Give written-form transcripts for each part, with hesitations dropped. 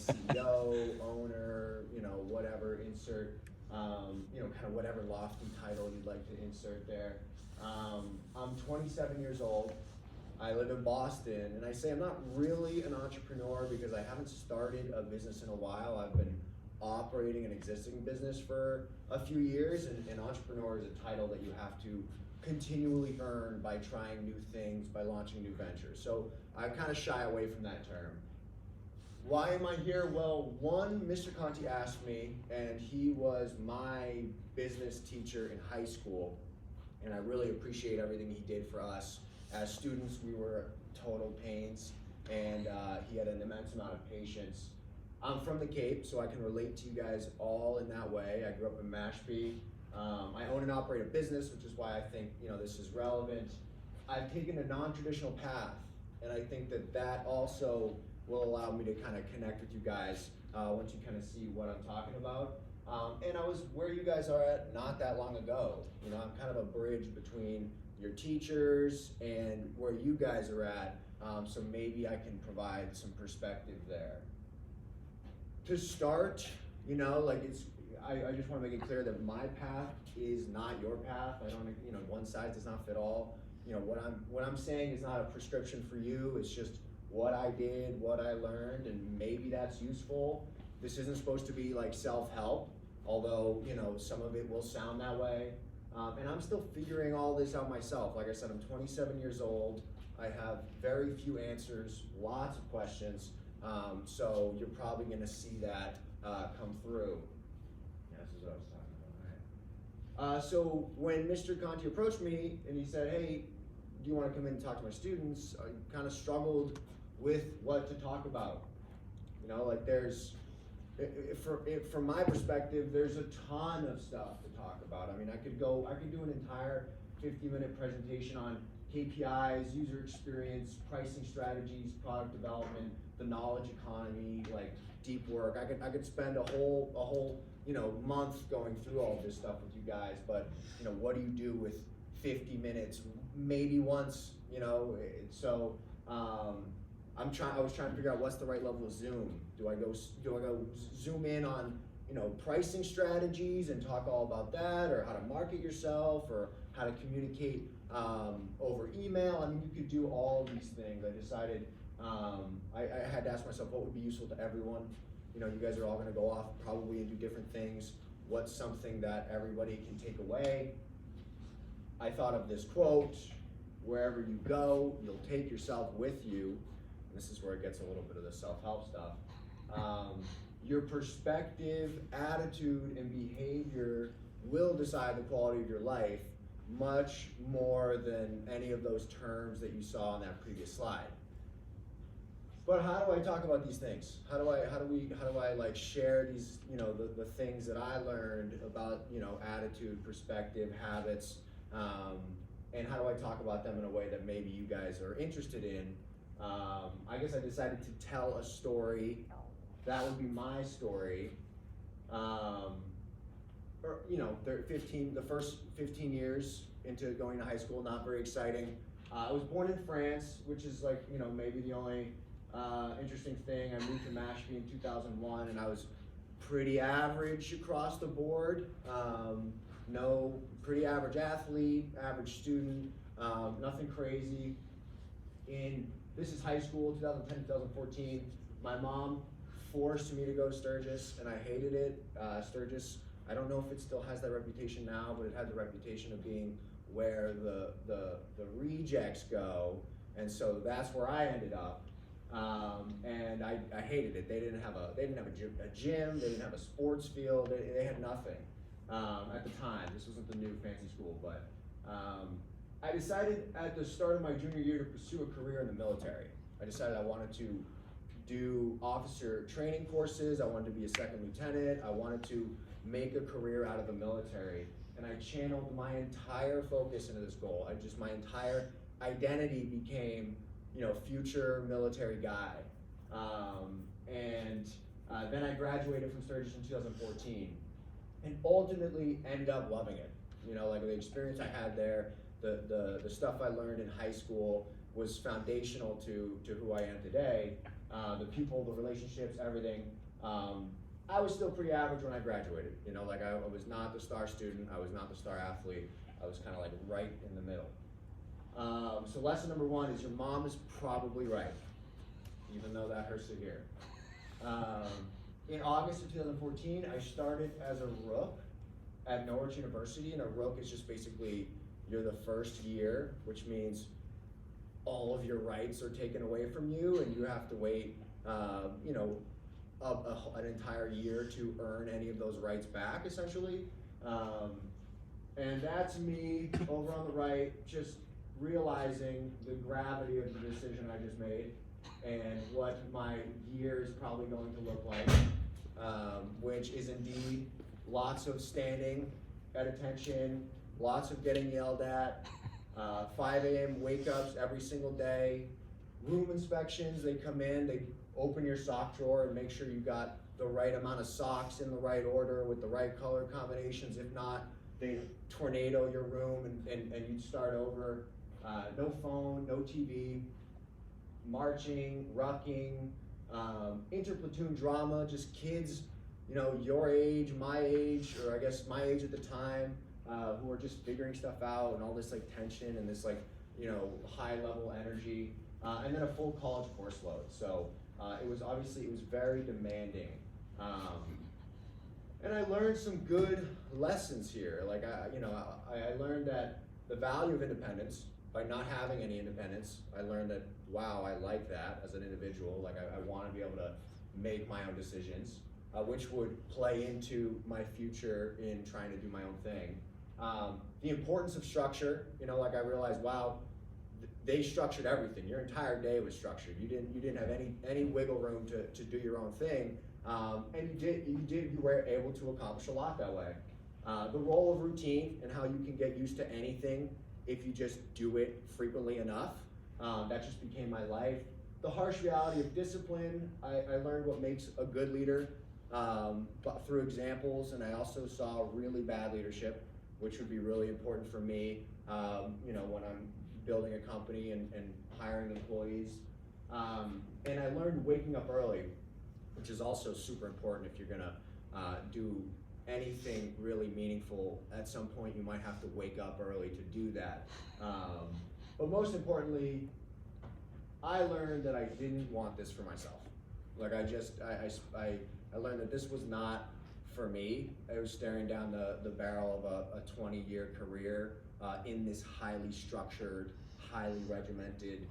CEO, owner, whatever, insert, kind of whatever lofty title you'd like to insert there. I'm 27 years old. I live in Boston, and I say I'm not really an entrepreneur because I haven't started a business in a while. I've been operating an existing business for a few years, and entrepreneur is a title that you have to continually earn by trying new things, by launching new ventures. So I kind of shy away from that term. Why am I here? Well, one, Mr. Conti asked me, and he was my business teacher in high school, and I really appreciate everything he did for us. As students, we were total pains, and he had an immense amount of patience. I'm from the Cape, so I can relate to you guys all in that way. I grew up in Mashpee. I own and operate a business, which is why I think this is relevant. I've taken a non-traditional path, and I think that also will allow me to kind of connect with you guys once you kind of see what I'm talking about. And I was where you guys are at not that long ago. I'm kind of a bridge between your teachers and where you guys are at, so maybe I can provide some perspective there. To start, I just want to make it clear that my path is not your path. I don't, one size does not fit all. What I'm saying is not a prescription for you. It's just what I did, what I learned, and maybe that's useful. This isn't supposed to be like self-help, although, some of it will sound that way. And I'm still figuring all this out myself. Like I said, I'm 27 years old. I have very few answers, lots of questions. So you're probably gonna see that come through. Yeah, this is what I was talking about, all right. So when Mr. Conti approached me and he said, hey, do you wanna come in and talk to my students? I kind of struggled with what to talk about. From my perspective, there's a ton of stuff to talk about. I mean, I could do an entire 50-minute presentation on KPIs, user experience, pricing strategies, product development, the knowledge economy, like deep work. I could spend a whole month going through all this stuff with you guys, but what do you do with 50 minutes? Maybe once, so I was trying to figure out what's the right level of Zoom. Do I go zoom in on pricing strategies and talk all about that, or how to market yourself, or how to communicate over email? I mean, you could do all these things. I decided I had to ask myself what would be useful to everyone. You guys are all going to go off probably and do different things. What's something that everybody can take away? I thought of this quote: wherever you go, you'll take yourself with you. And this is where it gets a little bit of the self-help stuff. Your perspective, attitude, and behavior will decide the quality of your life much more than any of those terms that you saw on that previous slide. But how do I talk about these things? How do I like share these, the things that I learned about, attitude, perspective, habits, and how do I talk about them in a way that maybe you guys are interested in? I guess I decided to tell a story. That would be my story. The first 15 years into going to high school, not very exciting. I was born in France, which is like, maybe the only interesting thing. I moved to Mashpee in 2001, and I was pretty average across the board. Pretty average athlete, average student, nothing crazy. This is high school, 2010, 2014. My mom forced me to go to Sturgis, and I hated it. Sturgis, I don't know if it still has that reputation now, but it had the reputation of being where the rejects go, and so that's where I ended up. And I hated it. They didn't have a gym. They didn't have a sports field. They had nothing at the time. This wasn't the new fancy school, but I decided at the start of my junior year to pursue a career in the military. I decided I wanted to do officer training courses. I wanted to be a second lieutenant. I wanted to make a career out of the military, and I channeled my entire focus into this goal. My entire identity became, future military guy. Then I graduated from Sturgis in 2014, and ultimately ended up loving it. Like the experience I had there, the stuff I learned in high school was foundational to who I am today. the people, the relationships, everything. I was still pretty average when I graduated. You know, like I was not the star student, I was not the star athlete, I was kind of like right in the middle. So lesson number one is your mom is probably right, even though that hurts to hear. In August of 2014, I started as a Rook at Norwich University, and a Rook is just basically, you're the first year, which means all of your rights are taken away from you, and you have to wait, you know, an entire year to earn any of those rights back, essentially. And that's me over on the right, just realizing the gravity of the decision I just made and what my year is probably going to look like, which is indeed lots of standing at attention, lots of getting yelled at, 5 a.m. wake-ups every single day, room inspections. They come in, they open your sock drawer and make sure you got the right amount of socks in the right order with the right color combinations. If not, they tornado your room and you start over. No phone, no TV, marching, rucking, interplatoon drama, just kids, you know, your age, my age, or I guess my age at the time, who are just figuring stuff out, and all this like tension and this like, you know, high level energy, and then a full college course load. So it was very demanding. And I learned some good lessons here. Like I learned that the value of independence by not having any independence. I learned that, wow, I like that as an individual. Like I want to be able to make my own decisions, which would play into my future in trying to do my own thing. The importance of structure, you know, like I realized, wow, they structured everything. Your entire day was structured. You didn't have any wiggle room to do your own thing, and you were able to accomplish a lot that way. The role of routine and how you can get used to anything if you just do it frequently enough. That just became my life. The harsh reality of discipline, I learned what makes a good leader, but through examples, and I also saw really bad leadership, which would be really important for me, you know, when I'm building a company and hiring employees. And I learned waking up early, which is also super important if you're gonna do anything really meaningful. At some point you might have to wake up early to do that. But most importantly, I learned that I didn't want this for myself. Like I learned that this was not for me. I was staring down the barrel of a 20-year career in this highly structured, highly regimented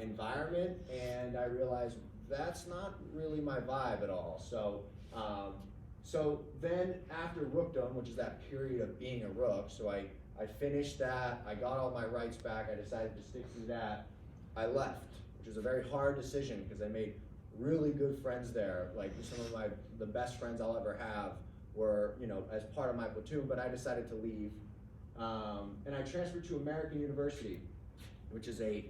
environment, and I realized that's not really my vibe at all. So then after Rookdom, which is that period of being a Rook, so I finished that, I got all my rights back, I decided to stick to that. I left, which was a very hard decision because I made really good friends there. Like some of the best friends I'll ever have were, you know, as part of my platoon, but I decided to leave. And I transferred to American University, which is a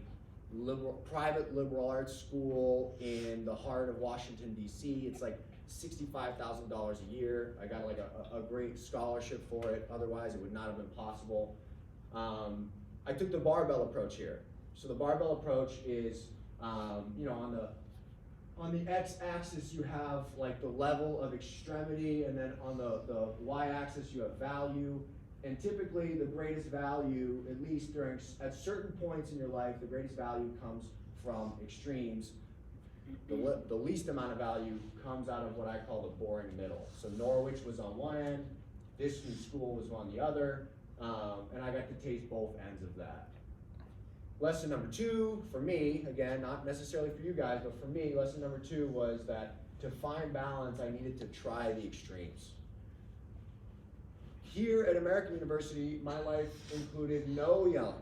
private liberal arts school in the heart of Washington, D.C. It's like $65,000 a year. I got like a great scholarship for it. Otherwise, it would not have been possible. I took the barbell approach here. So the barbell approach is, you know, on the x-axis you have like the level of extremity, and then on the y-axis you have value. And typically the greatest value, at least at certain points in your life, the greatest value comes from extremes. The least amount of value comes out of what I call the boring middle. So Norwich was on one end, this new school was on the other, and I got to taste both ends of that. Lesson number 2, for me, again, not necessarily for you guys, but for me, lesson number 2 was that to find balance, I needed to try the extremes. Here at American University, my life included no yelling,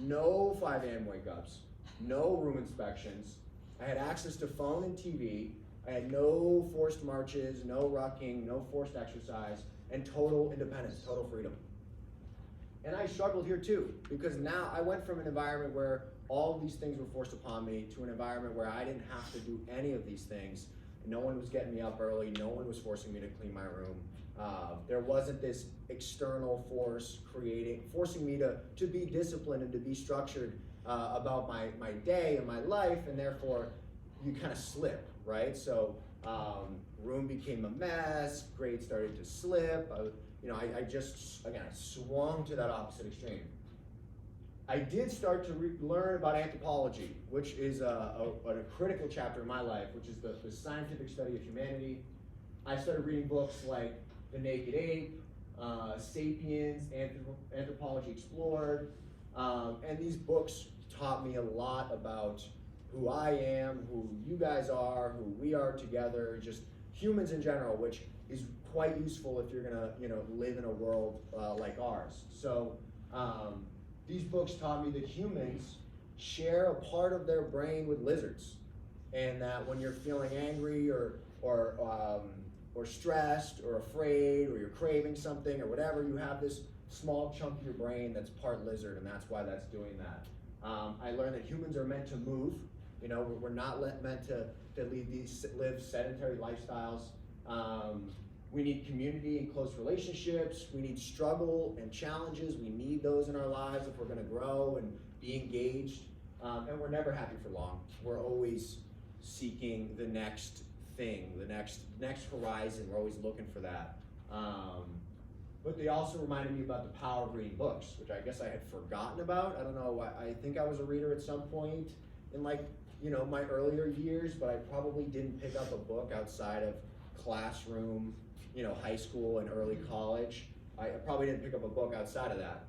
no 5 a.m. wake-ups, no room inspections. I had access to phone and TV. I had no forced marches, no rucking, no forced exercise, and total independence, total freedom. And I struggled here too, because now I went from an environment where all of these things were forced upon me to an environment where I didn't have to do any of these things. No one was getting me up early, no one was forcing me to clean my room. There wasn't this external force forcing me to be disciplined and to be structured about my day and my life, and therefore you kind of slip, right? So room became a mess, grades started to slip. I just, again, I swung to that opposite extreme. I did start to learn about anthropology, which is a critical chapter in my life, which is the scientific study of humanity. I started reading books like The Naked Ape, Sapiens, Anthropology Explored, and these books taught me a lot about who I am, who you guys are, who we are together, just humans in general, which is quite useful if you're gonna, live in a world like ours. So these books taught me that humans share a part of their brain with lizards, and that when you're feeling angry or stressed or afraid, or you're craving something or whatever, you have this small chunk of your brain that's part lizard, and that's why that's doing that. I learned that humans are meant to move. We're not meant to live sedentary lifestyles. We need community and close relationships. We need struggle and challenges. We need those in our lives if we're going to grow and be engaged. And we're never happy for long. We're always seeking the next thing, the next horizon. We're always looking for that. But they also reminded me about the power of reading books, which I guess I had forgotten about. I don't know. I think I was a reader at some point in my earlier years, but I probably didn't pick up a book outside of classroom, high school and early college. I probably didn't pick up a book outside of that.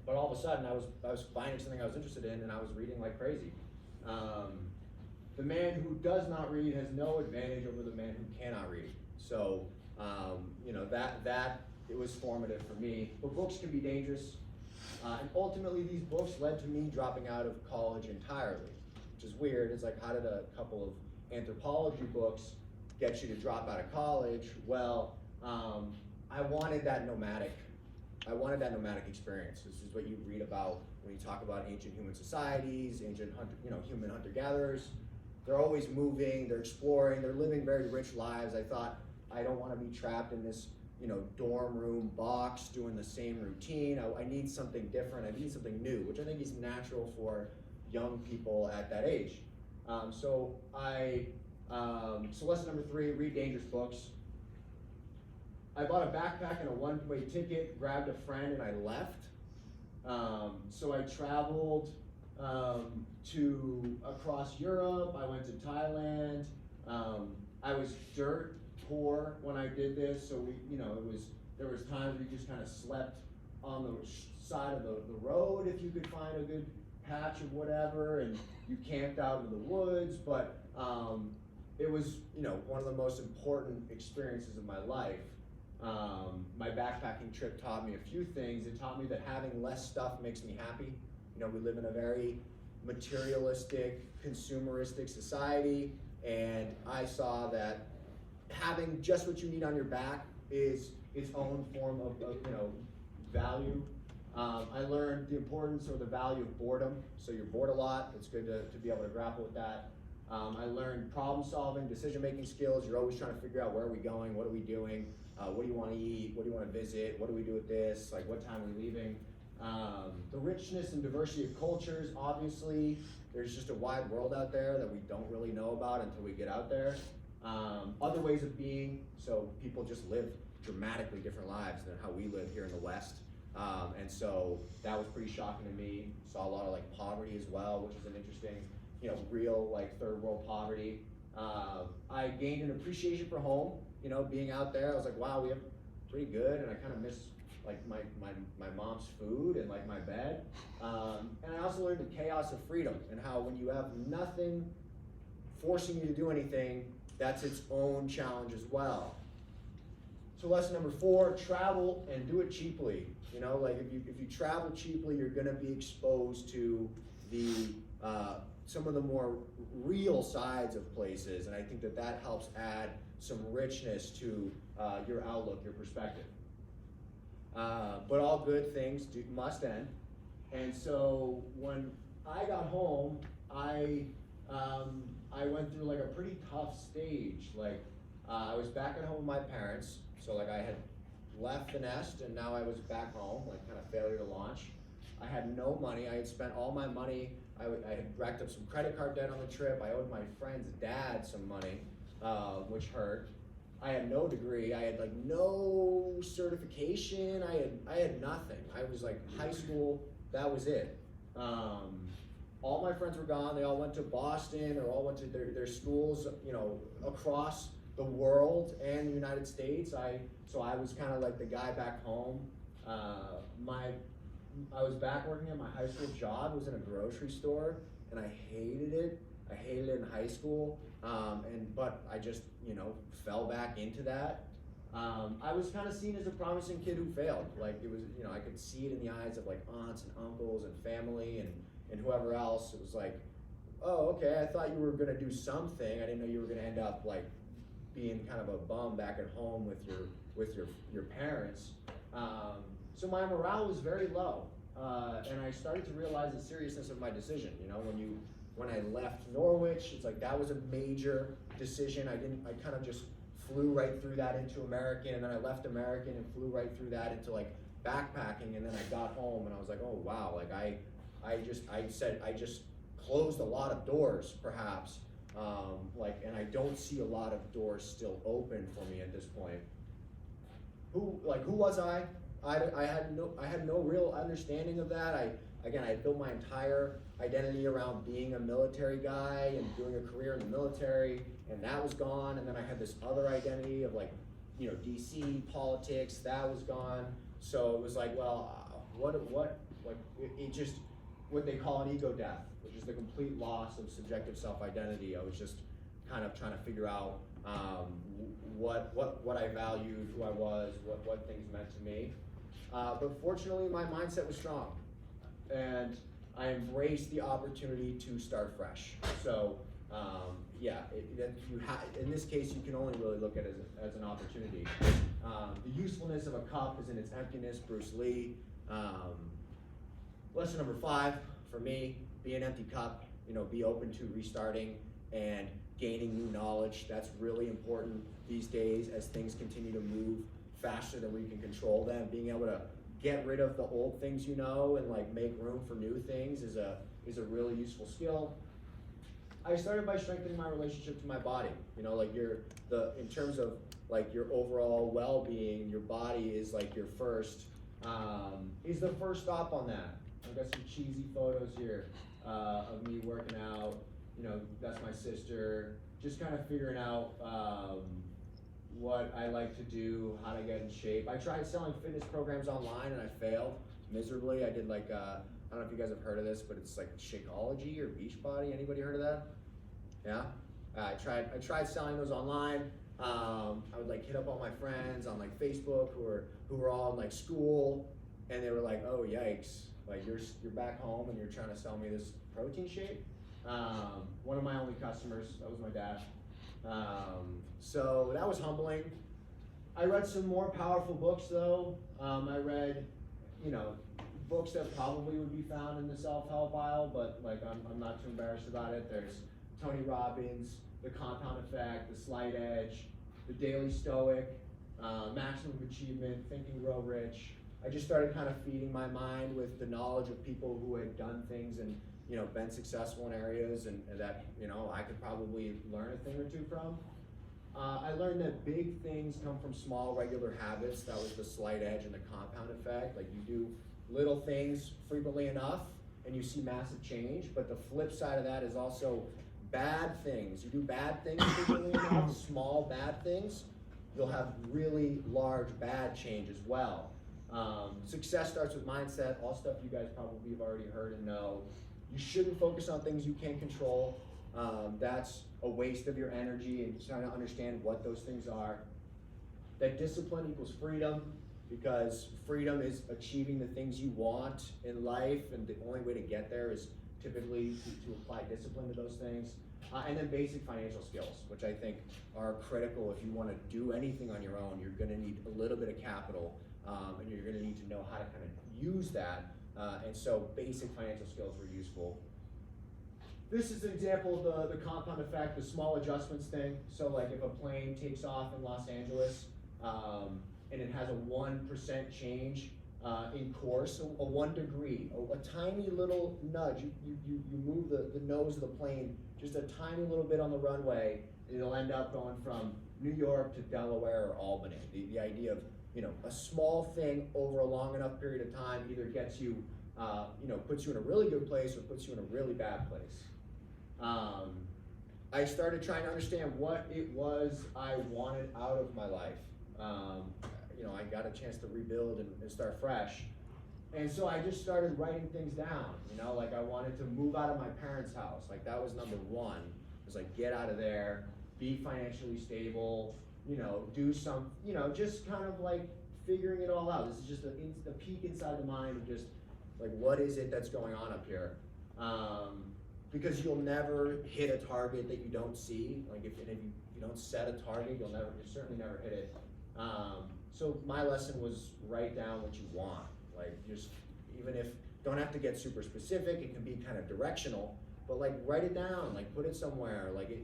But all of a sudden, I was finding something I was interested in, and I was reading like crazy. The man who does not read has no advantage over the man who cannot read. So, that it was formative for me. But books can be dangerous, and ultimately, these books led to me dropping out of college entirely, which is weird. It's like, how did a couple of anthropology books get you to drop out of college? Well, I wanted that nomadic experience. This is what you read about when you talk about ancient human societies, ancient human hunter-gatherers. They're always moving, they're exploring, they're living very rich lives. I thought, I don't want to be trapped in this, dorm room box doing the same routine. I need something different. I need something new, which I think is natural for young people at that age. So lesson number 3, read dangerous books. I bought a backpack and a one-way ticket, grabbed a friend, and I left. So I traveled across Europe. I went to Thailand. I was dirt poor when I did this, so there was times we just kind of slept on the side of the road if you could find a good patch of whatever, and you camped out in the woods. But it was one of the most important experiences of my life. My backpacking trip taught me a few things. It taught me that having less stuff makes me happy. We live in a very materialistic, consumeristic society, and I saw that having just what you need on your back is its own form of value. I learned the importance or the value of boredom. So you're bored a lot. It's good to be able to grapple with that. I learned problem solving, decision-making skills. You're always trying to figure out where are we going, what are we doing, what do you want to eat, what do you want to visit, what do we do with this, like what time are we leaving. The richness and diversity of cultures, obviously, there's just a wide world out there that we don't really know about until we get out there. Other ways of being, so people just live dramatically different lives than how we live here in the West. And so that was pretty shocking to me. Saw a lot of poverty as well, which is an interesting, real third world poverty. I gained an appreciation for home, being out there. I was like, wow, we have pretty good, and I kind of miss my mom's food and my bed. And I also learned the chaos of freedom and how when you have nothing forcing you to do anything, that's its own challenge as well. So lesson number 4, travel and do it cheaply. If you travel cheaply, you're going to be exposed to the some of the more real sides of places, and I think that helps add some richness to your outlook, your perspective. But all good things must end, and so when I got home, I went through a pretty tough stage. I was back at home with my parents, so I had left the nest and now I was back home, kind of failure to launch. I had no money. I had spent all my money I had racked up some credit card debt on the trip. I owed my friend's dad some money, which hurt. I had no degree. I had like no certification. I had nothing. I was like high school. That was it. All my friends were gone. They all went to Boston or all went to their schools, you know, across the world and the United States. So I was kind of like the guy back home. I was back working at my high school job. It was in a grocery store, and I hated it. I hated it in high school, but I just, you know, fell back into that. I was kind of seen as a promising kid who failed. Like it was, you know, I could see it in the eyes of like aunts and uncles and family and whoever else. It was like, oh, okay, I thought you were gonna do something. I didn't know you were gonna end up like being kind of a bum back at home with your parents. So my morale was very low, and I started to realize the seriousness of my decision. You know, when I left Norwich, it's like that was a major decision. I kind of just flew right through that into American, and then I left American and flew right through that into like backpacking, and then I got home and I was like, oh wow, like I just closed a lot of doors perhaps, and I don't see a lot of doors still open for me at this point. Who was I? I had no real understanding of that. I had built my entire identity around being a military guy and doing a career in the military, and that was gone. And then I had this other identity of like, you know, DC politics, that was gone. So it was like, well, it just, what they call an ego death, which is the complete loss of subjective self-identity. I was just kind of trying to figure out what I valued, who I was, what things meant to me. But fortunately, my mindset was strong, and I embraced the opportunity to start fresh. So, in this case, you can only really look at it as an opportunity. The usefulness of a cup is in its emptiness, Bruce Lee. Lesson number 5 for me: be an empty cup. You know, be open to restarting and gaining new knowledge. That's really important these days as things continue to move faster than we can control them. Being able to get rid of the old things you know and like make room for new things is a really useful skill. I started by strengthening my relationship to my body. You know, like in terms of like your overall well-being, your body is like your first is the first stop on that. I've got some cheesy photos here of me working out. You know, that's my sister. Just kind of figuring out what I like to do, how to get in shape. I tried selling fitness programs online and I failed miserably. I did like, I don't know if you guys have heard of this, but it's like Shakeology or Beachbody. Anybody heard of that? Yeah? I tried selling those online. I would like hit up all my friends on like Facebook who were all in like school, and they were like, oh yikes, like you're back home and you're trying to sell me this protein shake? One of my only customers, that was my dad. So that was humbling. I read some more powerful books though. I read, you know, books that probably would be found in the self-help aisle, but like I'm not too embarrassed about it. There's Tony Robbins, The Compound Effect, The Slight Edge, The Daily Stoic, Maximum Achievement, Think and Grow Rich. I just started kind of feeding my mind with the knowledge of people who had done things and, you know, been successful in areas and that, you know, I could probably learn a thing or two from. I learned that big things come from small, regular habits. That was The Slight Edge and The Compound Effect. Like you do little things frequently enough and you see massive change, but the flip side of that is also bad things. You do bad things frequently enough, small bad things, you'll have really large bad change as well. Success starts with mindset, all stuff you guys probably have already heard and know. You shouldn't focus on things you can't control. That's a waste of your energy, and trying to understand what those things are. That discipline equals freedom, because freedom is achieving the things you want in life, and the only way to get there is typically to apply discipline to those things. And then basic financial skills, which I think are critical. If you want to do anything on your own, you're going to need a little bit of capital, and you're going to need to know how to kind of use that. And so basic financial skills were useful. This is an example of the compound effect, the small adjustments thing. So like if a plane takes off in Los Angeles and it has a 1% change in course, a 1 degree, a tiny little nudge. You move the nose of the plane just a tiny little bit on the runway, it'll end up going from New York to Delaware or Albany. The idea of, a small thing over a long enough period of time either gets you, puts you in a really good place or puts you in a really bad place. I started trying to understand what it was I wanted out of my life. I got a chance to rebuild and start fresh. And so I just started writing things down, like I wanted to move out of my parents' house. Like that was number one. It was like, get out of there, be financially stable, do some, just kind of like figuring it all out. This is just a peek inside the mind of just like, what is it that's going on up here? Because you'll never hit a target that you don't see. Like if you don't set a target, you'll certainly never hit it. So my lesson was write down what you want. Like just, even if, don't have to get super specific, it can be kind of directional, but like write it down, like put it somewhere. Like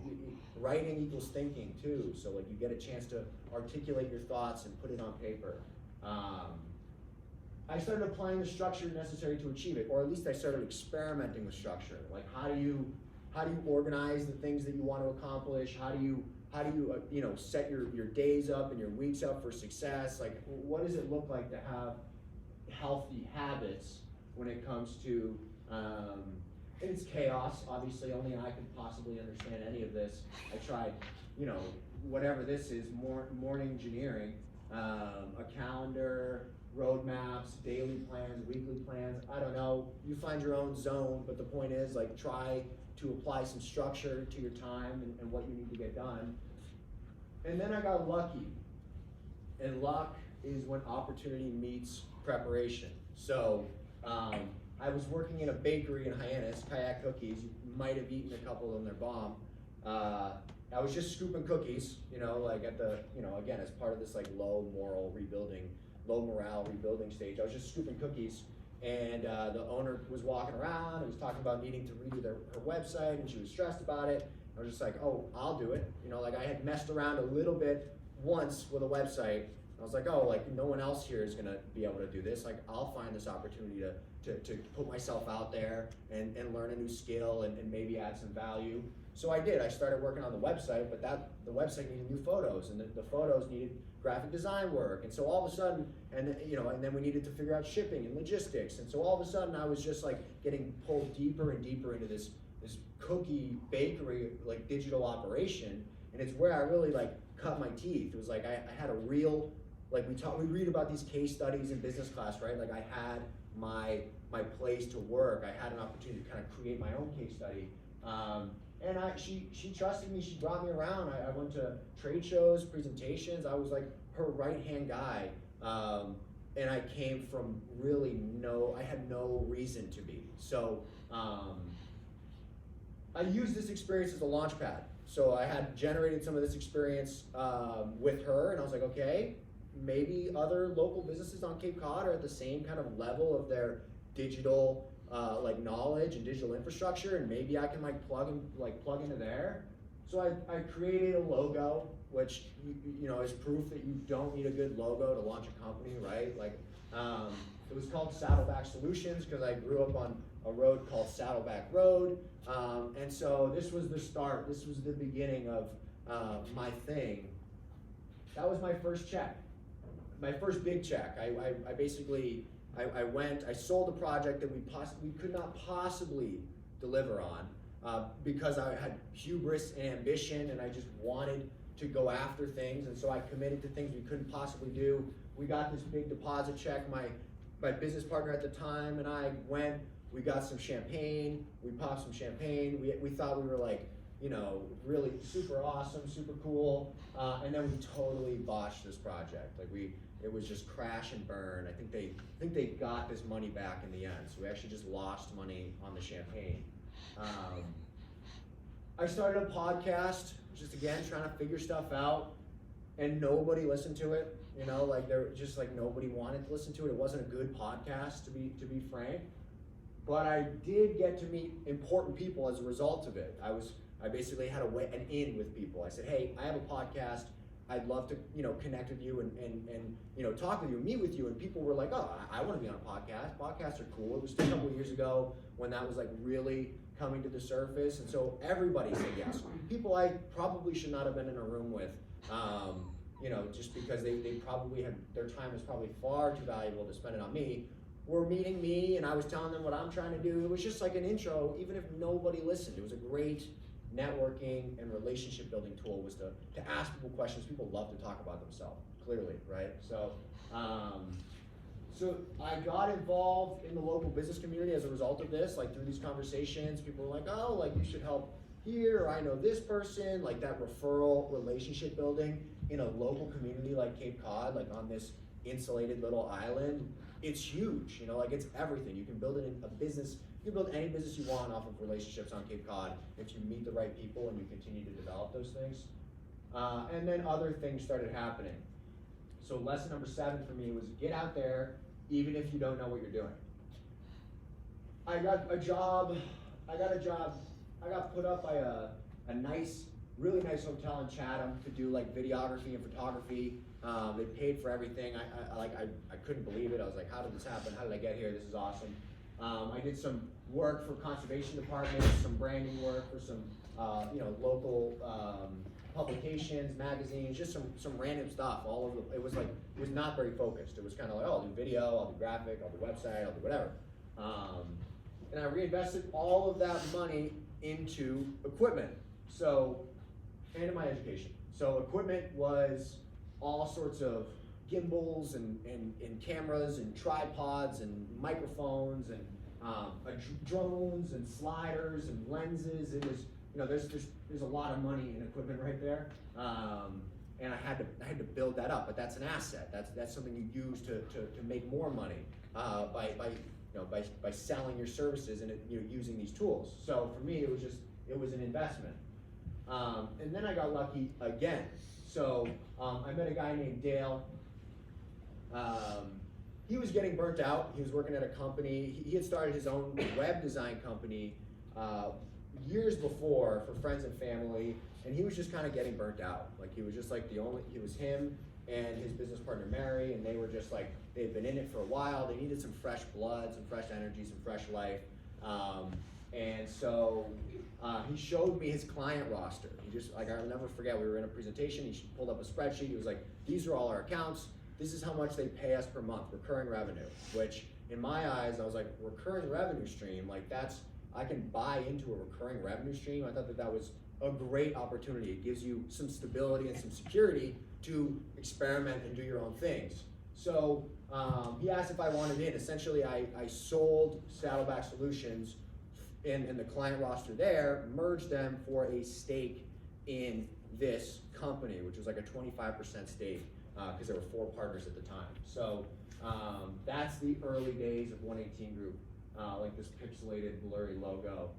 writing equals thinking too. So like you get a chance to articulate your thoughts and put it on paper. I started applying the structure necessary to achieve it, or at least I started experimenting with structure. Like how do you organize the things that you want to accomplish? How do you set your days up and your weeks up for success? Like what does it look like to have healthy habits when it comes to, and it's chaos, obviously, only I can possibly understand any of this. I tried, whatever this is, morning engineering, a calendar, roadmaps, daily plans, weekly plans, I don't know, you find your own zone, but the point is like try to apply some structure to your time and what you need to get done. And then I got lucky, and luck is when opportunity meets preparation. So I was working in a bakery in Hyannis, Kayak Cookies. You might have eaten a couple of them, they're bomb. I was just scooping cookies, like at the, again, as part of this like low morale rebuilding stage. I was just scooping cookies, and the owner was walking around and was talking about needing to redo her website, and she was stressed about it. I was just like, oh, I'll do it. Like I had messed around a little bit once with a website. I was like, oh, like no one else here is gonna be able to do this. Like I'll find this opportunity to put myself out there and learn a new skill and maybe add some value. So I did. I started working on the website, but the website needed new photos, and the photos needed graphic design work. And so all of a sudden, and then we needed to figure out shipping and logistics. And so all of a sudden I was just like getting pulled deeper and deeper into this cookie bakery, like digital operation. And it's where I really like cut my teeth. It was like I had a real, like we read about these case studies in business class, right? Like I had my place to work. I had an opportunity to kind of create my own case study. And she trusted me. She brought me around. I went to trade shows, presentations. I was like her right-hand guy. And I came from really I had no reason to be. So I used this experience as a launch pad. So I had generated some of this experience with her, and I was like, okay, maybe other local businesses on Cape Cod are at the same kind of level of their digital knowledge and digital infrastructure, and maybe I can plug into there. So I created a logo, which is proof that you don't need a good logo to launch a company, right? It was called Saddleback Solutions because I grew up on a road called Saddleback Road, and so this was the start. This was the beginning of my thing. That was my first check, my first big check. I basically I sold a project that we could not possibly deliver on because I had hubris and ambition, and I just wanted to go after things, and so I committed to things we couldn't possibly do. We got this big deposit check. My business partner at the time and I went. We got some champagne. We popped some champagne. We thought we were like, really super awesome, super cool, and then we totally botched this project. It was just crash and burn. I think they got this money back in the end. So we actually just lost money on the champagne. I started a podcast, just again trying to figure stuff out, and nobody listened to it. Nobody wanted to listen to it. It wasn't a good podcast, to be frank. But I did get to meet important people as a result of it. I basically had an in with people. I said, hey, I have a podcast. I'd love to, connect with you and talk with you, meet with you. And people were like, oh, I want to be on a podcast. Podcasts are cool. It was a couple of years ago when that was like really coming to the surface. And so everybody said yes. People I probably should not have been in a room with, just because they probably had, their time was probably far too valuable to spend it on me, were meeting me and I was telling them what I'm trying to do. It was just like an intro, even if nobody listened. It was a great networking and relationship building tool, was to ask people questions. People love to talk about themselves, clearly, right? So I got involved in the local business community as a result of this, like through these conversations. People were like, oh, like you should help here, or I know this person, like that referral relationship building in a local community like Cape Cod, like on this insulated little island. It's huge, like it's everything. You can build it in a business. You can build any business you want off of relationships on Cape Cod if you meet the right people and you continue to develop those things. And then other things started happening. So lesson number 7 for me was get out there even if you don't know what you're doing. I got a job. I got put up by a nice, really nice hotel in Chatham to do like videography and photography. They paid for everything. I couldn't believe it. I was like, how did this happen? How did I get here? This is awesome. I did some work for conservation departments, some branding work for some local publications, magazines, just some random stuff all over. It was not very focused. It was kind of like, oh, I'll do video, I'll do graphic, I'll do website, I'll do whatever. And I reinvested all of that money into equipment. And in my education. So equipment was all sorts of gimbals and cameras and tripods and microphones and drones and sliders and lenses. It was, there's a lot of money in equipment right there, and I had to build that up. But that's an asset. That's something you use to make more money by selling your services and using these tools. So for me, it was an investment. And then I got lucky again. So I met a guy named Dale. He was getting burnt out. He was working at a company. He had started his own web design company years before for friends and family, and he was just kind of getting burnt out. Like he was just like he was him and his business partner Mary, and they were just like, they'd been in it for a while. They needed some fresh blood, some fresh energy, some fresh life. And so he showed me his client roster. I'll never forget, we were in a presentation, he pulled up a spreadsheet. He was like, these are all our accounts. This is how much they pay us per month, recurring revenue, which in my eyes, I was like, recurring revenue stream, like I can buy into a recurring revenue stream. I thought that was a great opportunity. It gives you some stability and some security to experiment and do your own things. So he asked if I wanted in. Essentially, I sold Saddleback Solutions and the client roster there, merged them for a stake in this company, which was like a 25% stake, because there were 4 partners at the time. So that's the early days of 118 Group, like this pixelated, blurry logo.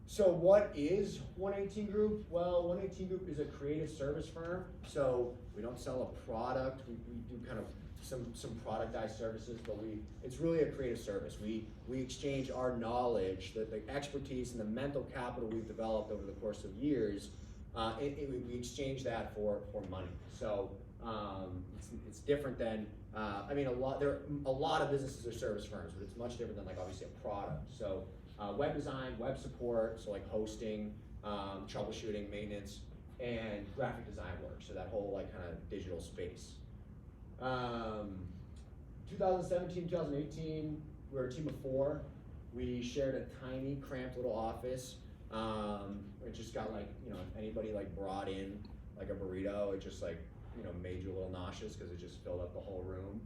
So what is 118 Group? Well, 118 Group is a creative service firm. So we don't sell a product. We do kind of some productized services, but it's really a creative service. We exchange our knowledge, the expertise and the mental capital we've developed over the course of years. We exchange that for money. So it's different than there are a lot of businesses are service firms, but it's much different than like obviously a product. So web design, web support, so like hosting, troubleshooting, maintenance, and graphic design work. So that whole like kind of digital space. 2017, 2018, we were a team of 4. We shared a tiny, cramped little office. It just got like, if anybody like brought in like a burrito, it just like, made you a little nauseous because it just filled up the whole room.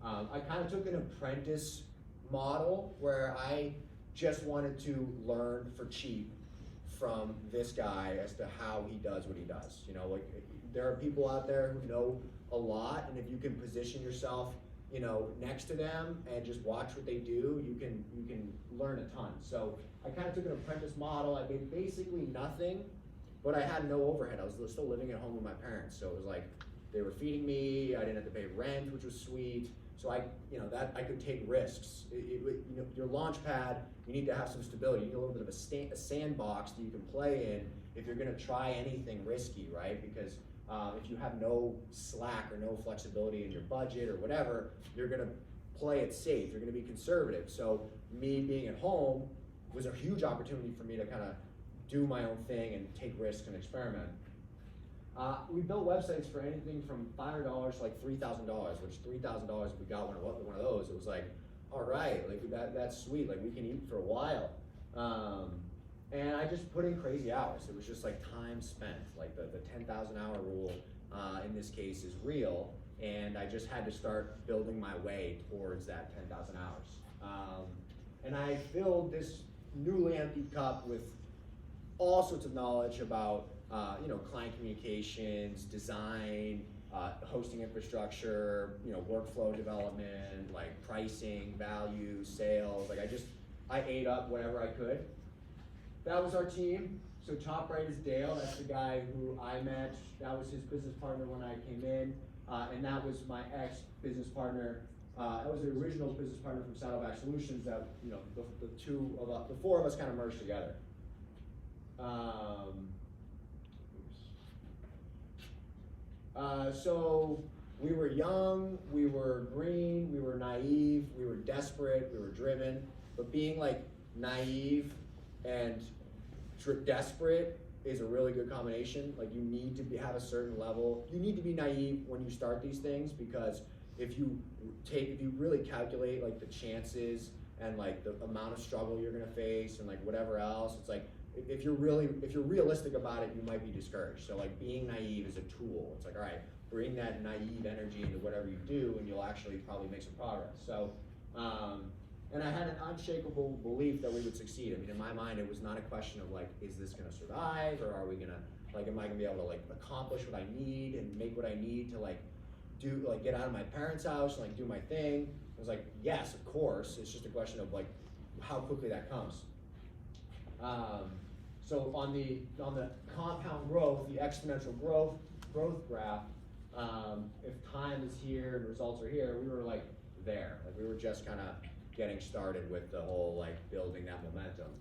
I kind of took an apprentice model where I just wanted to learn for cheap from this guy as to how he does what he does. Like there are people out there who know a lot, and if you can position yourself, next to them and just watch what they do, you can learn a ton. So I kind of took an apprentice model. I made basically nothing, but I had no overhead. I was still living at home with my parents, so it was like they were feeding me. I didn't have to pay rent, which was sweet. So I could take risks. Your launch pad, you need to have some stability. You need a little bit of a sandbox that you can play in if you're gonna try anything risky, right? Because if you have no slack or no flexibility in your budget or whatever, you're gonna play it safe, you're gonna be conservative. So me being at home was a huge opportunity for me to kind of do my own thing and take risks and experiment. We built websites for anything from $500 to like $3,000, which $3,000 if we got one of those, it was like, all right, like that's sweet, like we can eat for a while. And I just put in crazy hours. It was just like time spent, like the 10,000 hour rule in this case is real, and I just had to start building my way towards that 10,000 hours. And I filled this newly emptied cup with all sorts of knowledge about client communications, design, hosting infrastructure, workflow development, like pricing, value, sales. Like I ate up whatever I could. That was our team. So top right is Dale. That's the guy who I met. That was his business partner when I came in, and that was my ex-business partner. That was the original business partner from Saddleback Solutions. That the four of us kind of merged together. So we were young, we were green, we were naive, we were desperate, we were driven. But being like naive and desperate is a really good combination. Like you need to have a certain level. You need to be naive when you start these things, because if you really calculate like the chances and like the amount of struggle you're gonna face and like whatever else, it's like if you're realistic about it, you might be discouraged. So like being naive is a tool. It's like, all right, bring that naive energy into whatever you do, and you'll actually probably make some progress. So, and I had an unshakable belief that we would succeed. I mean, in my mind, it was not a question of like, is this gonna survive, or are we gonna, like, am I gonna be able to like accomplish what I need and make what I need to like do, like get out of my parents' house and like do my thing? I was like, yes, of course. It's just a question of like how quickly that comes. So on the compound growth, the exponential growth graph, if time is here and results are here, we were like there. Like we were just kind of getting started with the whole like building that momentum.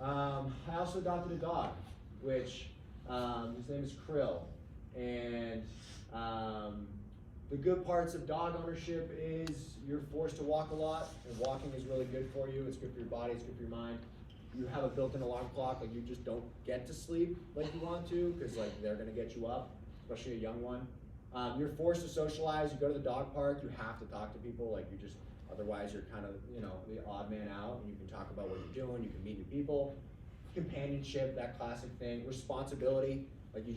I also adopted a dog, which his name is Krill, and the good parts of dog ownership is you're forced to walk a lot, and walking is really good for you. It's good for your body, it's good for your mind. You have a built-in alarm clock, like you just don't get to sleep like you want to, because like they're gonna get you up, especially a young one. You're forced to socialize. You go to the dog park, you have to talk to people, like you just, otherwise you're kind of, the odd man out, and you can talk about what you're doing, you can meet new people. Companionship, that classic thing. Responsibility, like you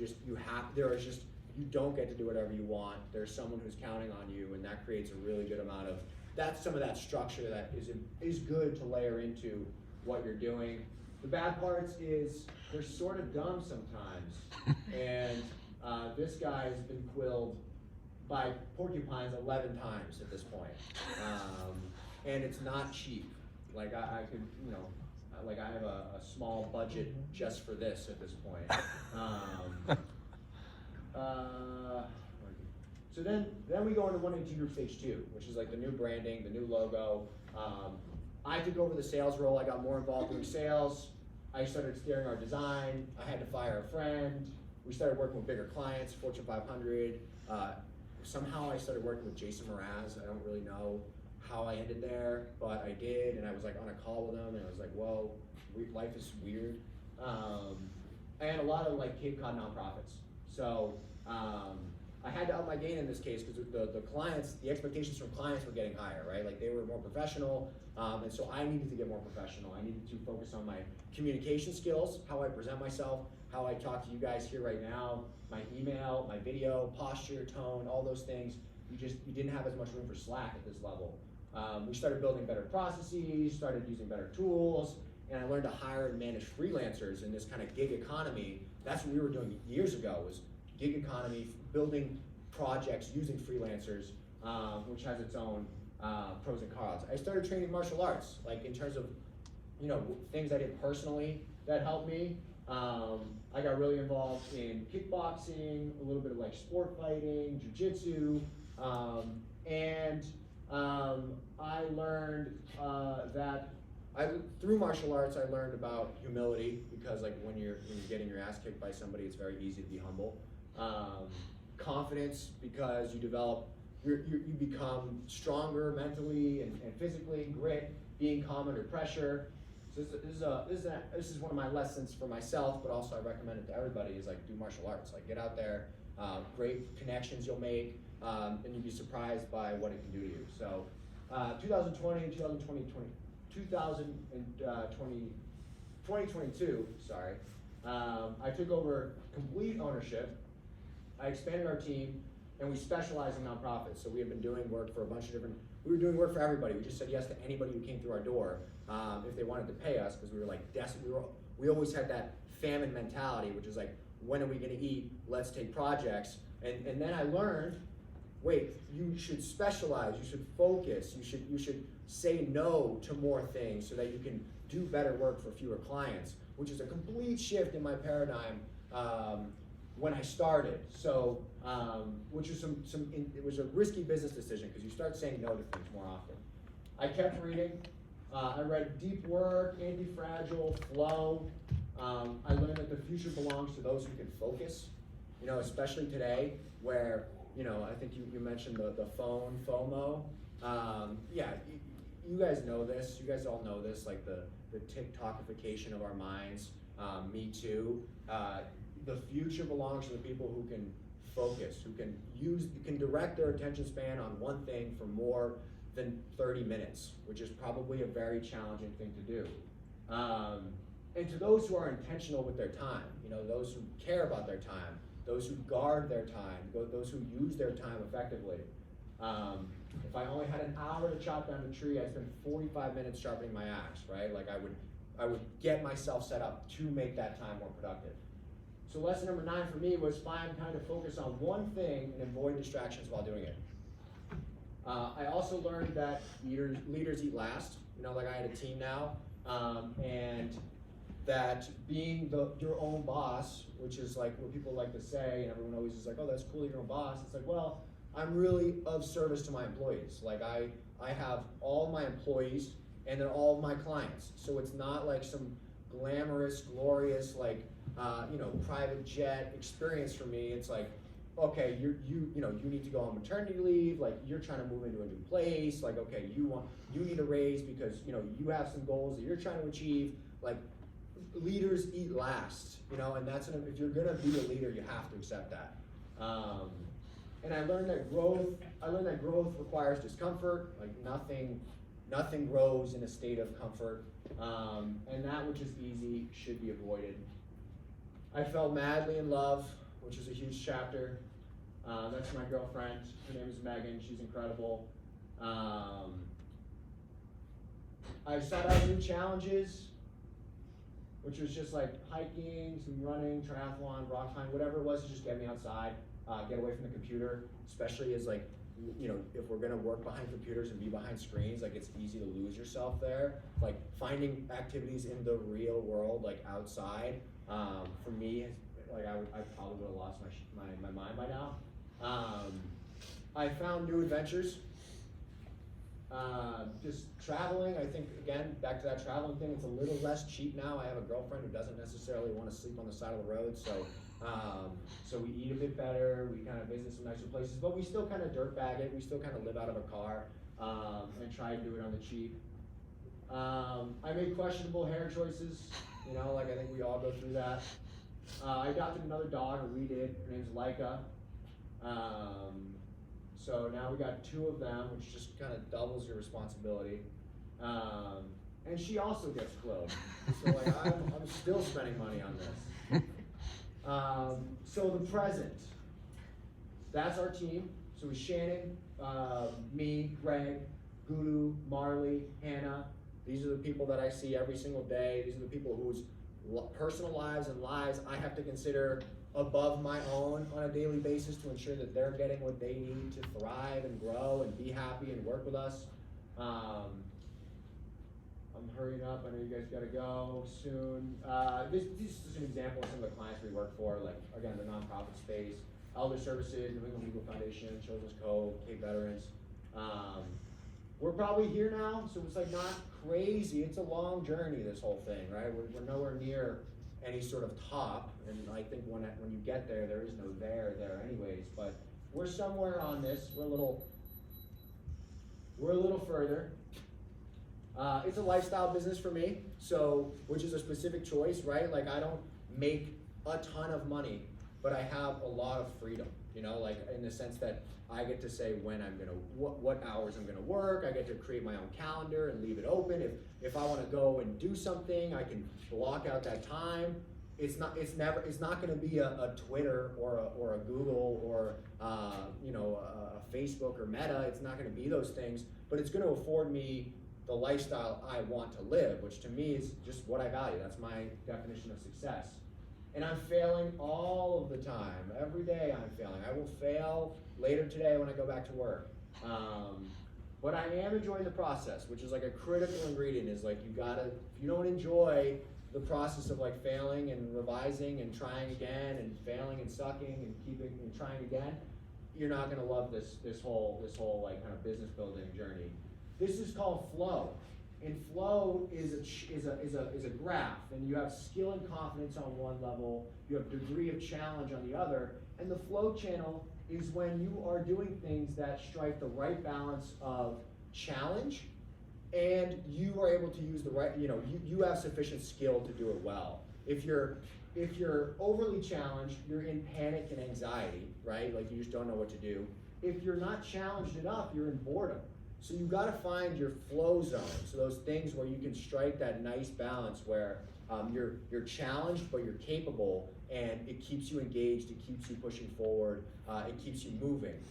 don't get to do whatever you want. There's someone who's counting on you, and that creates a really good amount of, that's some of that structure that is good to layer into what you're doing. The bad parts is they're sort of dumb sometimes, and this guy has been quilled by porcupines 11 times at this point, and it's not cheap. Like I could, like I have a small budget just for this at this point. So then we go into 182 Group Stage 2, which is like the new branding, the new logo. I took over the sales role. I got more involved doing sales. I started steering our design. I had to fire a friend. We started working with bigger clients, Fortune 500. Somehow I started working with Jason Mraz. I don't really know how I ended there, but I did, and I was like on a call with him, and I was like, whoa, life is weird. And a lot of like Cape Cod nonprofits. So I had to up my game in this case, because the clients, the expectations from clients were getting higher, right? Like they were more professional, and so I needed to get more professional. I needed to focus on my communication skills, how I present myself, how I talk to you guys here right now, my email, my video, posture, tone, all those things. You didn't have as much room for slack at this level. We started building better processes, started using better tools, and I learned to hire and manage freelancers in this kind of gig economy. That's what we were doing years ago, was gig economy, building projects using freelancers, which has its own pros and cons. I started training martial arts, like in terms of things I did personally that helped me. I got really involved in kickboxing, a little bit of like sport fighting, jiu-jitsu, and I learned that through martial arts, I learned about humility, because like when you're getting your ass kicked by somebody, it's very easy to be humble. Confidence, because you become stronger mentally and physically. Grit, being calm under pressure. So this is one of my lessons for myself, but also I recommend it to everybody, is like do martial arts. Like get out there, great connections you'll make, and you'll be surprised by what it can do to you. So 2022, sorry, I took over complete ownership. I expanded our team, and we specialize in nonprofits. So we have been doing work for a bunch of different, we were doing work for everybody. We just said yes to anybody who came through our door, if they wanted to pay us, because we were like desperate. We always had that famine mentality, which is like, when are we gonna eat? Let's take projects. And then I learned, wait, you should specialize, you should focus, you should say no to more things so that you can do better work for fewer clients, which is a complete shift in my paradigm when I started. So, which was it was a risky business decision, because you start saying no to things more often. I kept reading. I read Deep Work, Anti-Fragile, Flow. I learned that the future belongs to those who can focus, especially today, where, I think you mentioned the phone, FOMO. Yeah, you guys know this, you guys all know this, like the TikTokification of our minds, me too. The future belongs to the people who can focus, who can direct their attention span on one thing for more than 30 minutes, which is probably a very challenging thing to do. And to those who are intentional with their time, those who care about their time, those who guard their time, those who use their time effectively. If I only had an hour to chop down a tree, I'd spend 45 minutes sharpening my axe, right? Like I would get myself set up to make that time more productive. So lesson number 9 for me was find time to focus on one thing and avoid distractions while doing it. I also learned that leaders eat last. Like I had a team now, and that being your own boss, which is like what people like to say, and everyone always is like, oh, that's cool, you're your own boss. It's like, well, I'm really of service to my employees. Like I have all my employees, and they're all my clients. So it's not like some glamorous, glorious, like, private jet experience for me. It's like, okay, you need to go on maternity leave, like you're trying to move into a new place, like, okay, you need a raise because, you have some goals that you're trying to achieve. Like, leaders eat last, and if you're gonna be a leader, you have to accept that. And I learned that growth requires discomfort. Like nothing grows in a state of comfort, and that which is easy should be avoided. I fell madly in love, which is a huge chapter. That's my girlfriend. Her name is Megan. She's incredible. I sought out new challenges, which was just like hiking, some running, triathlon, rock climbing, whatever it was to just get me outside, get away from the computer, especially as like, if we're gonna work behind computers and be behind screens, like it's easy to lose yourself there. Like finding activities in the real world, like outside, for me, like I probably would have lost my mind by now. I found new adventures. Just traveling, I think, again, back to that traveling thing, it's a little less cheap now. I have a girlfriend who doesn't necessarily want to sleep on the side of the road, so we eat a bit better, we kind of visit some nicer places, but we still kind of dirtbag it, we still kind of live out of a car, and try and do it on the cheap. I made questionable hair choices, like I think we all go through that. I adopted another dog, or we did, her name's Laika. So now we got 2 of them, which just kind of doubles your responsibility. And she also gets clothed. So like I'm still spending money on this. So the present, that's our team. So we Shannon, me, Greg, Guru, Marley, Hannah. These are the people that I see every single day. These are the people whose personal lives and lives I have to consider above my own on a daily basis to ensure that they're getting what they need to thrive and grow and be happy and work with us. I'm hurrying up, I know you guys gotta go soon. This is an example of some of the clients we work for, like again, the nonprofit space, Elder Services, New England Legal Foundation, Children's Cove, Cape Veterans. we're probably here now, so it's like not crazy. It's a long journey, this whole thing, right? We're nowhere near any sort of top, and I think when you get there, there is no there anyways, but we're somewhere on this. We're a little further. It's a lifestyle business for me, so, which is a specific choice, right? Like, I don't make a ton of money, but I have a lot of freedom, you know, like in the sense that I get to say when I'm gonna, what hours I'm gonna work. I get to create my own calendar and leave it open. If I wanna go and do something, I can block out that time. It's not gonna be a Twitter or a Google or you know, a Facebook or Meta. It's not gonna be those things, but it's gonna afford me the lifestyle I want to live, which to me is just what I value. That's my definition of success. And I'm failing all of the time. Every day I'm failing. I will fail later today when I go back to work. But I am enjoying the process, which is like a critical ingredient, is like if you don't enjoy the process of like failing and revising and trying again and failing and sucking and keeping and trying again, you're not gonna love this whole like kind of business building journey. This is called flow. And flow is a graph, and you have skill and confidence on one level, you have degree of challenge on the other, and the flow channel is when you are doing things that strike the right balance of challenge, and you are able to use the right, you know, you have sufficient skill to do it well. If you're overly challenged, you're in panic and anxiety, right? Like you just don't know what to do. If you're not challenged enough, you're in boredom. So you got to find your flow zone. So those things where you can strike that nice balance where you're challenged but you're capable, and it keeps you engaged, it keeps you pushing forward, it keeps you moving.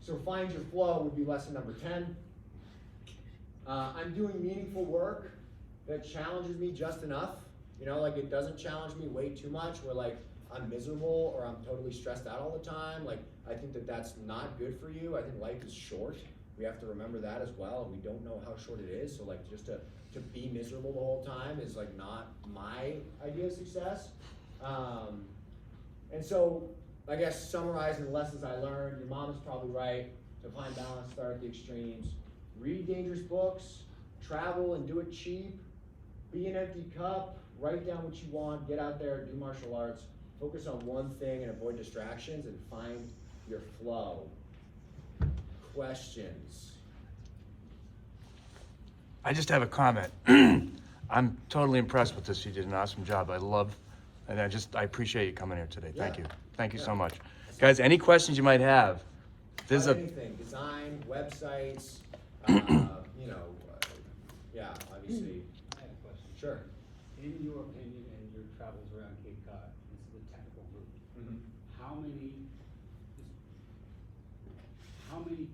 So find your flow would be lesson number 10. I'm doing meaningful work that challenges me just enough. You know, like it doesn't challenge me way too much where like I'm miserable or I'm totally stressed out all the time. Like I think that's not good for you. I think life is short. We have to remember that as well. We don't know how short it is, so like just to be miserable the whole time is like not my idea of success. And so I guess summarizing the lessons I learned, your mom is probably right. To find balance, start at the extremes. Read dangerous books, travel and do it cheap. Be an empty cup, write down what you want, get out there, do martial arts, focus on one thing and avoid distractions, and find your flow. Questions? I just have a comment. I'm totally impressed with this. You did an awesome job. And I appreciate you coming here today. Thank you. Thank you so much. Guys, any questions you might have? There's anything, design, websites, you know, yeah, obviously. I have a question. Sure. In your opinion and your travels around Cape Cod, this is the technical group, how many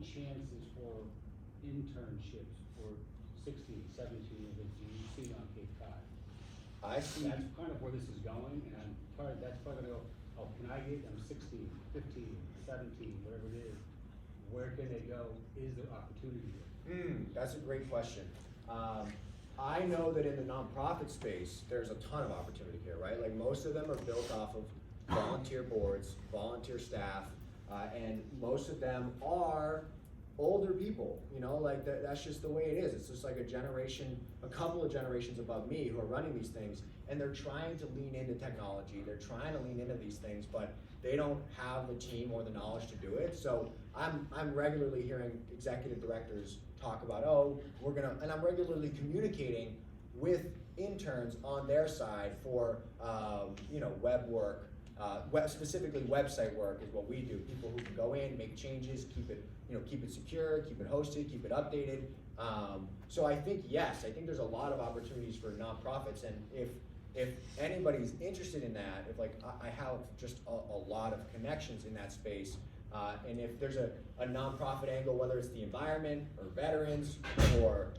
chances for internships for 16, 17 of it do you see on Cape Cod? I see. That's kind of where this is going, and that's probably gonna go, oh, can I get them 16, 15, 17, whatever it is, where can they go? Is there opportunity there? That's a great question. I know that in the nonprofit space, there's a ton of opportunity here, right? Like most of them are built off of volunteer boards, volunteer staff, and most of them are older people, you know, like that's just the way it is. It's just like a couple of generations above me who are running these things, and they're trying to lean into technology, they're trying to lean into these things, but they don't have the team or the knowledge to do it. So I'm regularly hearing executive directors talk about, and I'm regularly communicating with interns on their side for, you know, web work, specifically website work is what we do. People who can go in, make changes, keep it secure, keep it hosted, keep it updated. So I think, yes, I think there's a lot of opportunities for nonprofits, and if anybody's interested in that, if like I have just a lot of connections in that space, and if there's a nonprofit angle, whether it's the environment or veterans or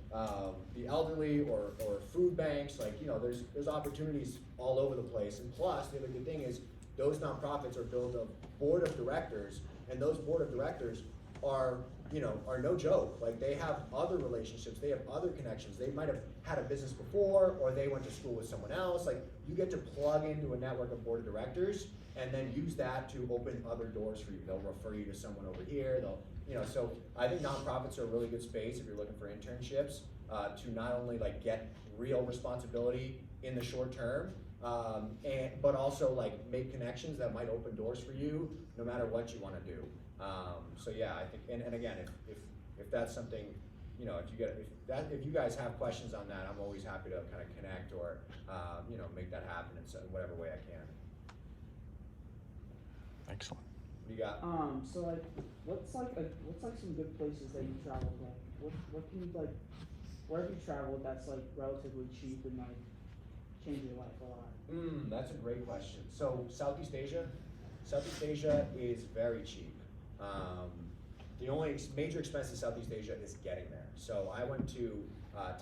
the elderly or food banks, like, you know, there's opportunities all over the place. And plus, the other good thing is those nonprofits are built of board of directors, and those board of directors are no joke. Like they have other relationships, they have other connections. They might have had a business before, or they went to school with someone else. Like you get to plug into a network of board of directors, and then use that to open other doors for you. They'll refer you to someone over here, they'll, you know, so I think nonprofits are a really good space if you're looking for internships, to not only like get real responsibility in the short term, but also like make connections that might open doors for you no matter what you wanna do. So yeah, I think, and again, if that's something, you know, if you guys have questions on that, I'm always happy to kind of connect or, you know, make that happen in whatever way I can. Excellent. What do you got? So like, what's like some good places that you traveled? Like, what can you like, where have you traveled that's like relatively cheap and like changed your life a lot? That's a great question. So Southeast Asia is very cheap. The only major expense in Southeast Asia is getting there. So I went to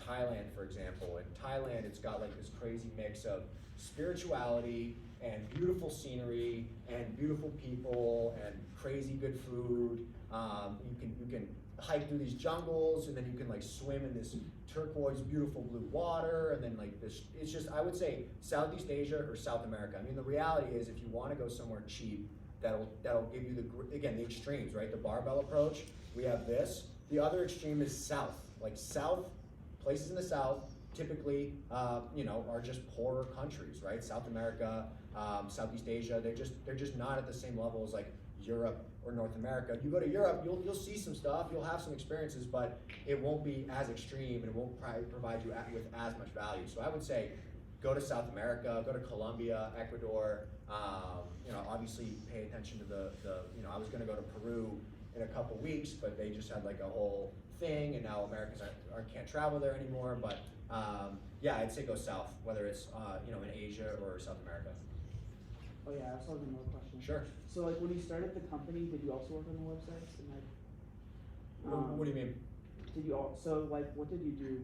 Thailand, for example. In Thailand, it's got like this crazy mix of spirituality and beautiful scenery and beautiful people and crazy good food. You can hike through these jungles, and then you can like swim in this turquoise beautiful blue water, and then like this, it's just, I would say Southeast Asia or South America. I mean, the reality is if you want to go somewhere cheap, that'll give you the extremes, right? The barbell approach, we have this. The other extreme is south, like places in the south typically, you know, are just poorer countries, right? South America, Southeast Asia, they're just not at the same level as like Europe or North America. You go to Europe, you'll see some stuff, you'll have some experiences, but it won't be as extreme and it won't provide you with as much value. So I would say go to South America, go to Colombia, Ecuador. You know, obviously pay attention to the you know, I was gonna go to Peru in a couple weeks, but they just had like a whole thing, and now Americans can't travel there anymore. But yeah, I'd say go south, whether it's you know, in Asia or South America. Oh yeah, I also have another question. Sure. So like when you started the company, did you also work on the websites and like? What do you mean? Did you so like what did you do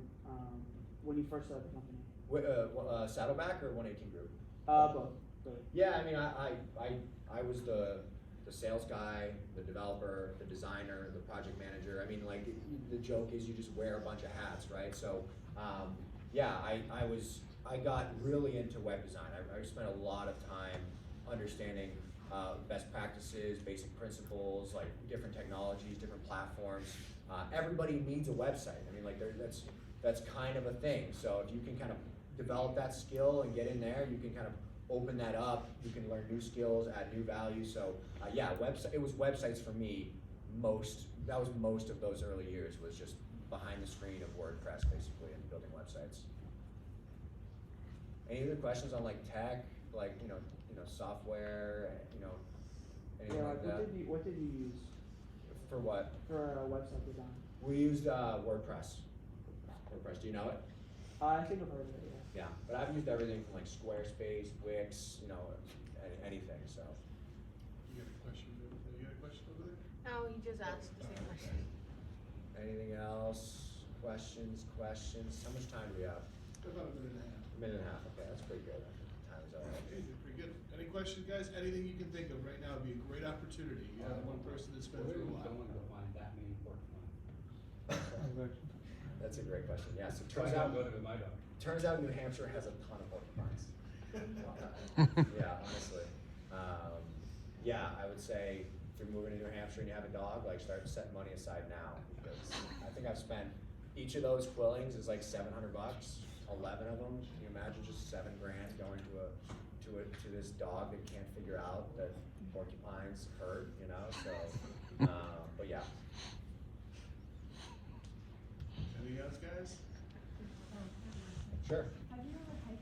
when you first started the company? Saddleback or 118 Group? Both. Yeah, I mean, I was the sales guy, the developer, the designer, the project manager. I mean, like, the joke is you just wear a bunch of hats, right? So, yeah, I got really into web design. I spent a lot of time understanding best practices, basic principles, like different technologies, different platforms. Everybody needs a website. I mean, like, that's kind of a thing. So if you can kind of develop that skill and get in there, you can kind of open that up, you can learn new skills, add new value. So yeah, it was websites for me. That was most of those early years, was just behind the screen of WordPress basically and building websites. Any other questions on like tech, like you know software, you know, anything Yeah, like like that? what did you use For what? for website design? We used WordPress. WordPress, do you know it? I think I've heard of it. Yeah, but I've used everything from like Squarespace, Wix, you know, anything, so. You got a question over there? You got a question over there? No, he just asked the same question. Anything else? Questions? How much time do we have? About a minute and a half. A minute and a half, okay, that's pretty good. Time is up. Okay, you're pretty good. Any questions, guys? Anything you can think of right now would be a great opportunity. You have one person that's been Where are through we a lot. going to find that many Pokemon? That's a great question, yeah, so Try turns out, to go to my dog. New Hampshire has a ton of Pokemons. Yeah, honestly. Yeah, I would say if you're moving to New Hampshire and you have a dog, like start setting money aside now, because I think I've spent, each of those quillings is like $700, 11 of them. Can you imagine just $7 grand going to this dog that can't figure out that porcupines hurt, you know? So, but yeah. Anything else, guys? Sure.